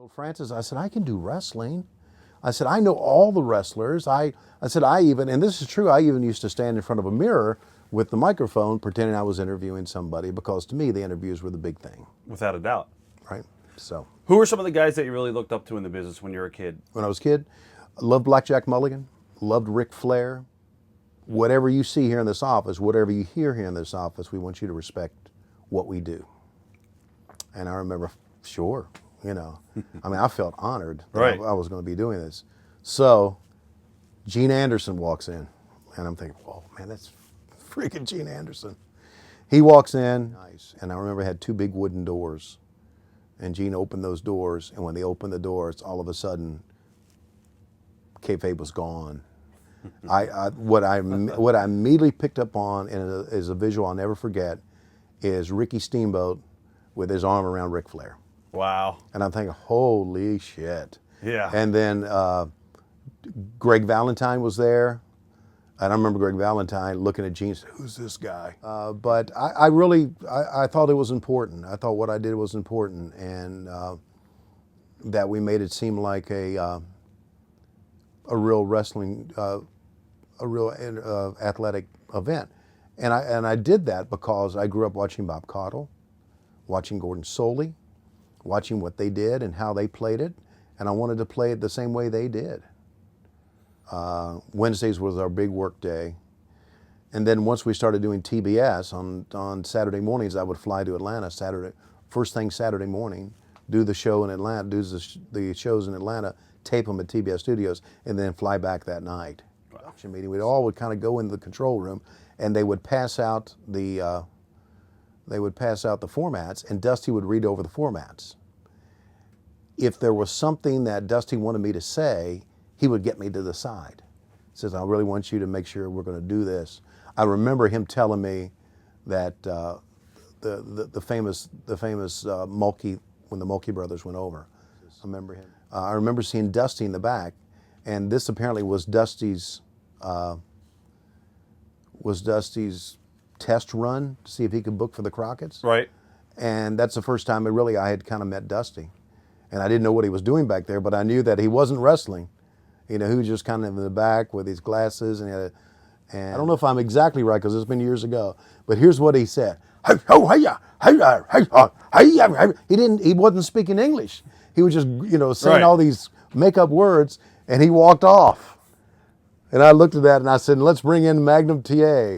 told Francis, I said, I can do wrestling. I said, I know all the wrestlers. I said, and this is true, I even used to stand in front of a mirror with the microphone pretending I was interviewing somebody, because to me the interviews were the big thing. Without a doubt. Right? So. Who were some of the guys that you really looked up to in the business when you were a kid? When I was a kid, I loved Blackjack Mulligan, loved Ric Flair. Whatever you see here in this office, whatever you hear here in this office, we want you to respect what we do. And I remember, sure, you know, I mean, I felt honored that right. I was going to be doing this. So Gene Anderson walks in, and I'm thinking, whoa, man, that's freaking Gene Anderson. He walks in, nice, and I remember it had two big wooden doors. And Gene opened those doors, and when they opened the doors, all of a sudden, kayfabe was gone. What I immediately picked up on, and is a visual I'll never forget, is Ricky Steamboat with his arm around Ric Flair. Wow. And I'm thinking, holy shit. Yeah. And then Greg Valentine was there. And I remember Greg Valentine looking at Gene and said, who's this guy? But I really thought it was important. I thought what I did was important, and that we made it seem like a real wrestling, a real athletic event. And I did that because I grew up watching Bob Caudle, watching Gordon Soley, watching what they did and how they played it, and I wanted to play it the same way they did. Wednesdays was our big work day. And then once we started doing TBS on Saturday mornings, I would fly to Atlanta first thing Saturday morning, do the show in Atlanta, do the shows in Atlanta, tape them at TBS Studios, and then fly back that night. Production meeting, we all would kind of go into the control room, and they would pass out the formats, and Dusty would read over the formats. If there was something that Dusty wanted me to say, he would get me to the side. He says, I really want you to make sure we're going to do this. I remember him telling me that the famous Mulkey, when the Mulkey brothers went over. I remember him. I remember seeing Dusty in the back, and this apparently was Dusty's test run to see if he could book for the Crockett's. Right. And that's the first time I had kind of met Dusty. And I didn't know what he was doing back there, but I knew that he wasn't wrestling. You know, he was just kind of in the back with his glasses, and I don't know if I'm exactly right because it's been years ago, but here's what he said. He wasn't speaking English. He was just, you know, saying all these make-up words, and he walked off. And I looked at that and I said, let's bring in Magnum TA.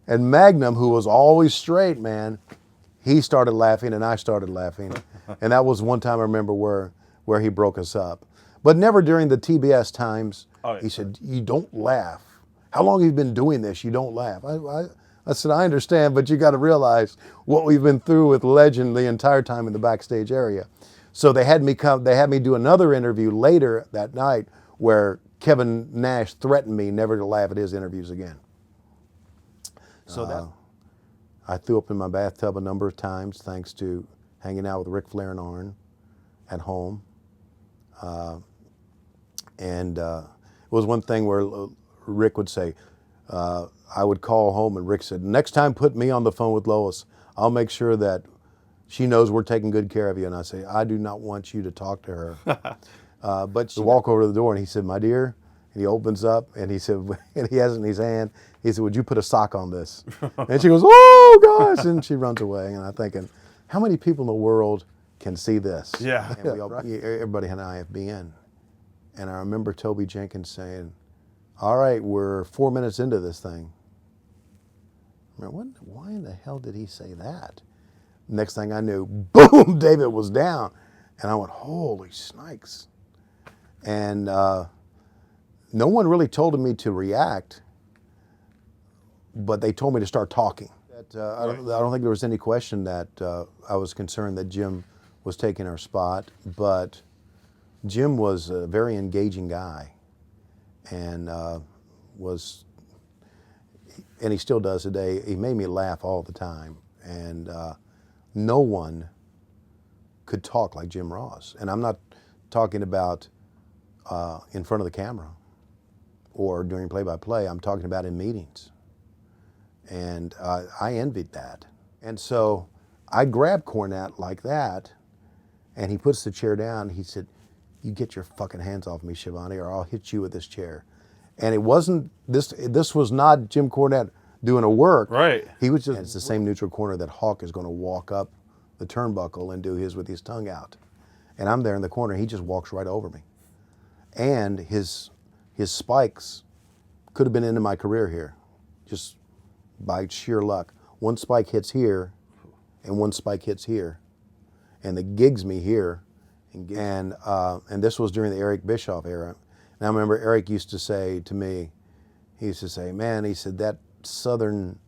And Magnum, who was always straight, man, he started laughing and I started laughing. And that was one time I remember where he broke us up. But never during the TBS times. Oh, yeah. He said, you don't laugh. How long have you been doing this? You don't laugh. I said, I understand, but you got to realize what we've been through with Legend the entire time in the backstage area. So they had me do another interview later that night where Kevin Nash threatened me never to laugh at his interviews again. So I threw up in my bathtub a number of times thanks to hanging out with Ric Flair and Arn at home. And it was one thing where Rick would say, I would call home and Rick said, next time put me on the phone with Lois. I'll make sure that she knows we're taking good care of you. And I say, I do not want you to talk to her. But she walk over to the door and he said, my dear, and he opens up and he said, and he has it in his hand. He said, would you put a sock on this? And she goes, oh gosh, and she runs away. And I'm thinking, how many people in the world can see this? Yeah. And everybody had an IFBN. And I remember Toby Jenkins saying, all right, we're 4 minutes into this thing. I mean, why in the hell did he say that? Next thing I knew, boom, David was down. And I went, holy snakes. And no one really told me to react, but they told me to start talking. I don't think there was any question that I was concerned that Jim was taking our spot, but Jim was a very engaging guy, and he still does today. He made me laugh all the time, and no one could talk like Jim Ross. And I'm not talking about in front of the camera or during play-by-play. I'm talking about in meetings. And I envied that. And so I grabbed Cornette like that, And he puts the chair down. He said, "You get your fucking hands off me, Schiavone, or I'll hit you with this chair." And it wasn't this. This was not Jim Cornette doing a work. Right. He was just. It's the same neutral corner that Hawk is going to walk up the turnbuckle and do his with his tongue out. And I'm there in the corner. He just walks right over me. And his spikes could have been into my career here, just by sheer luck. One spike hits here, and one spike hits here, and it gigs me here. And this was during the Eric Bischoff era. And I remember Eric used to say to me, he used to say, "Man," he said, "that Southern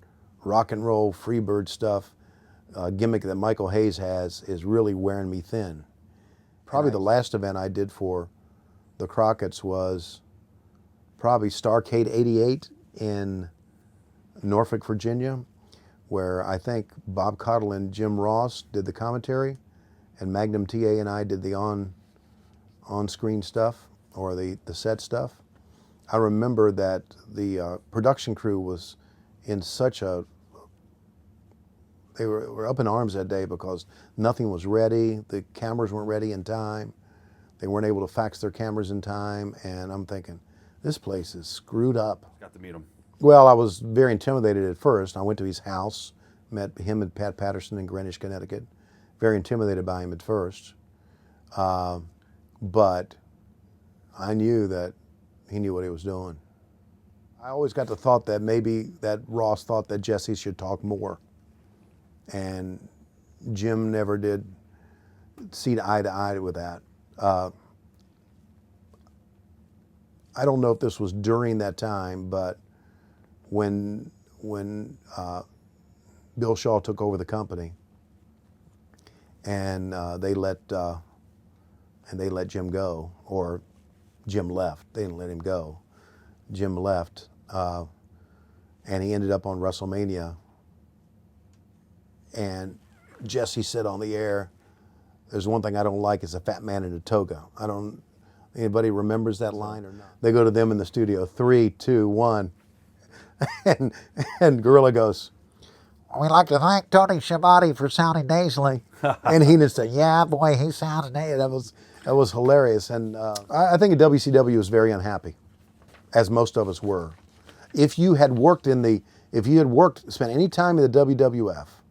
rock and roll Freebird stuff gimmick that Michael Hayes has is really wearing me thin." Probably the last event I did for the Crockett's was probably Starrcade '88 in Norfolk, Virginia, where I think Bob Cottle and Jim Ross did the commentary, and Magnum TA and I did the on-screen stuff, or the set stuff. I remember that the production crew was in such a, they were up in arms that day because nothing was ready. The cameras weren't ready in time. They weren't able to fax their cameras in time. And I'm thinking, this place is screwed up. Got to meet him. Well, I was very intimidated at first. I went to his house, met him and Pat Patterson in Greenwich, Connecticut. Very intimidated by him at first. But I knew that he knew what he was doing. I always got the thought that maybe that Ross thought that Jesse should talk more. And Jim never did see eye to eye with that. I don't know if this was during that time, but when Bill Shaw took over the company, and they let Jim go, or Jim left. They didn't let him go. Jim left, and he ended up on WrestleMania. And Jesse said on the air, "There's one thing I don't like, is a fat man in a toga." Anybody remembers that line or not? They go to them in the studio, 3, 2, 1. And Gorilla goes, "We'd like to thank Tony Schiavone for sounding nasally." And Heenan said, "Yeah, boy, he sounded nasally." That was hilarious. And I think WCW was very unhappy, as most of us were. If you had spent any time in the WWF,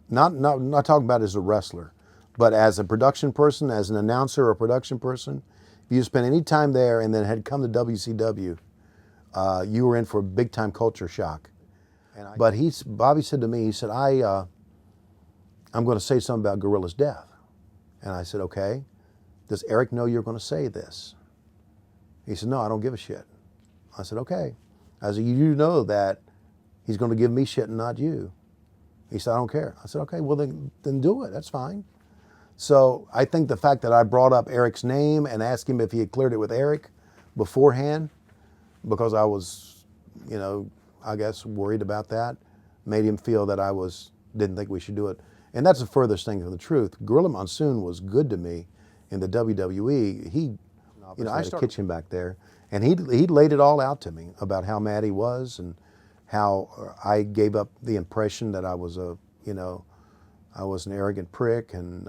not talking about as a wrestler, but as a production person, as an announcer or production person, if you spent any time there and then had come to WCW, you were in for a big time culture shock. But Bobby said to me, he said, I'm going to say something about Gorilla's death. And I said, "Okay. Does Eric know you're going to say this?" He said, "No, I don't give a shit." I said, "Okay." I said, "You know that he's going to give me shit and not you." He said, "I don't care." I said, "Okay, well then do it. That's fine." So I think the fact that I brought up Eric's name and asked him if he had cleared it with Eric beforehand, because I was, I guess worried about that, made him feel that I didn't think we should do it. And that's the furthest thing from the truth. Gorilla Monsoon was good to me in the WWE. I had a kitchen back there, and he laid it all out to me about how mad he was and how I gave up the impression that I was I was an arrogant prick, and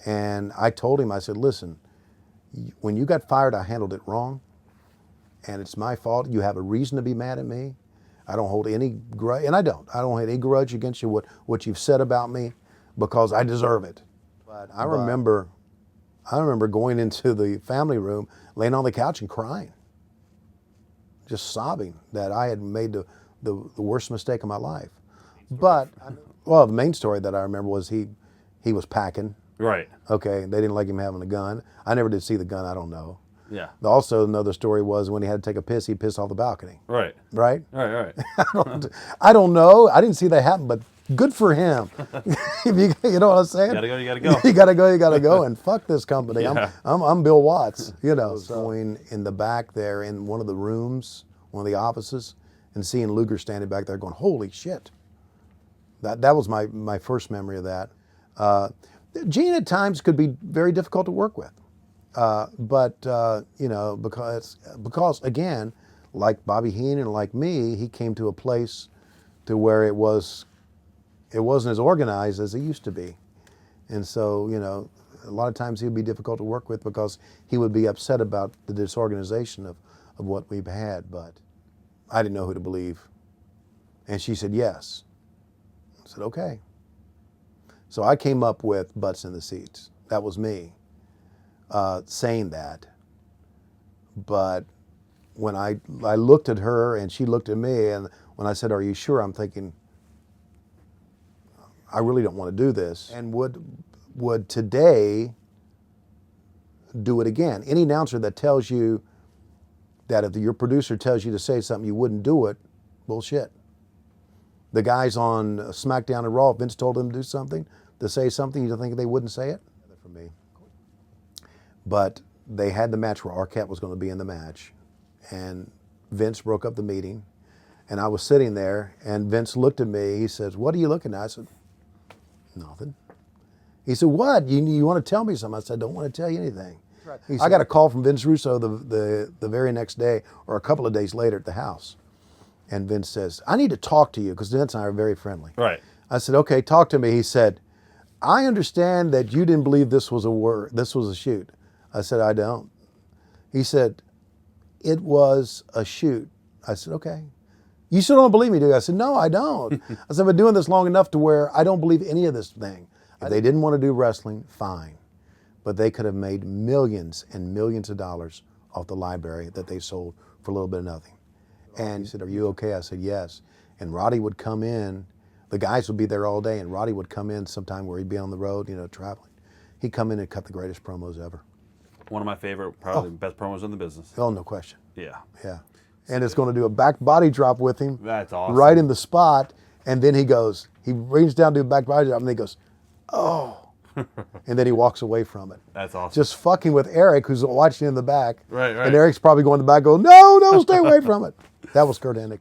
and I told him, I said, "Listen, when you got fired, I handled it wrong, and it's my fault. You have a reason to be mad at me. I don't hold any grudge, and I don't hold any grudge against you, what you've said about me, because I deserve it." But I remember going into the family room, laying on the couch and crying, just sobbing that I had made the worst mistake of my life. But, the main story that I remember was he was packing. Right. Okay, they didn't like him having a gun. I never did see the gun, I don't know. Yeah. Also, another story was when he had to take a piss, he pissed off the balcony. Right. Right? Right. I don't know. I didn't see that happen, but good for him. You know what I'm saying? You gotta go. You gotta go, and fuck this company. Yeah. I'm Bill Watts, So going in the back there in one of the rooms, one of the offices, and seeing Luger standing back there going, "Holy shit." That was my first memory of that. Gene at times could be very difficult to work with. But because again, like Bobby Heenan and like me, he came to a place to where it was it wasn't as organized as it used to be. And so, you know, a lot of times he would be difficult to work with because he would be upset about the disorganization of what we've had. But I didn't know who to believe. And she said, yes. I said, okay. So I came up with butts in the seats. That was me saying that. But when I looked at her and she looked at me, and when I said, are you sure? I'm thinking, I really don't want to do this. And would today do it again? Any announcer that tells you that if your producer tells you to say something, you wouldn't do it, bullshit. The guys on SmackDown and Raw, Vince told them to do something, to say something, you don't think they wouldn't say it? For me. But they had the match where Arquette was going to be in the match, and Vince broke up the meeting, and I was sitting there, and Vince looked at me. He says, what are you looking at? I said, nothing. He said, what? You want to tell me something? I said, I don't want to tell you anything. Right. Said, I got a call from Vince Russo the very next day, or a couple of days later at the house. And Vince says, I need to talk to you, because Vince and I are very friendly. Right. I said, okay, talk to me. He said, I understand that you didn't believe this was a shoot. I said, I don't. He said, it was a shoot. I said, okay. You still don't believe me, do you? I said, no, I don't. I said, I've been doing this long enough to where I don't believe any of this thing. If they didn't want to do wrestling, fine. But they could have made millions and millions of dollars off the library that they sold for a little bit of nothing. And he said, are you okay? I said, yes. And Roddy would come in. The guys would be there all day, and Roddy would come in sometime where he'd be on the road, you know, traveling. He'd come in and cut the greatest promos ever. One of my favorite, probably the best promos in the business. Oh, no question. Yeah. Yeah. And it's going to do a back body drop with him. That's awesome. Right in the spot. And then he reaches down to a back body drop, and he goes, oh. And then he walks away from it. That's awesome. Just fucking with Eric, who's watching in the back. Right. And Eric's probably going in the back going, no, stay away from it. That was Kurt Hennig.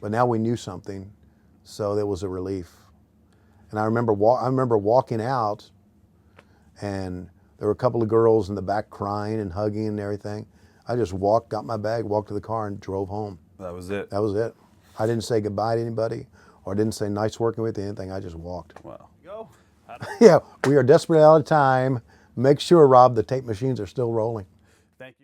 But now we knew something, so there was a relief. And I remember walking out, and there were a couple of girls in the back crying and hugging and everything. I just got my bag, walked to the car, and drove home. That was it. That was it. I didn't say goodbye to anybody, or I didn't say nice working with you, anything. I just walked. Wow. Go. Yeah, we are desperately out of time. Make sure, Rob, the tape machines are still rolling. Thank you.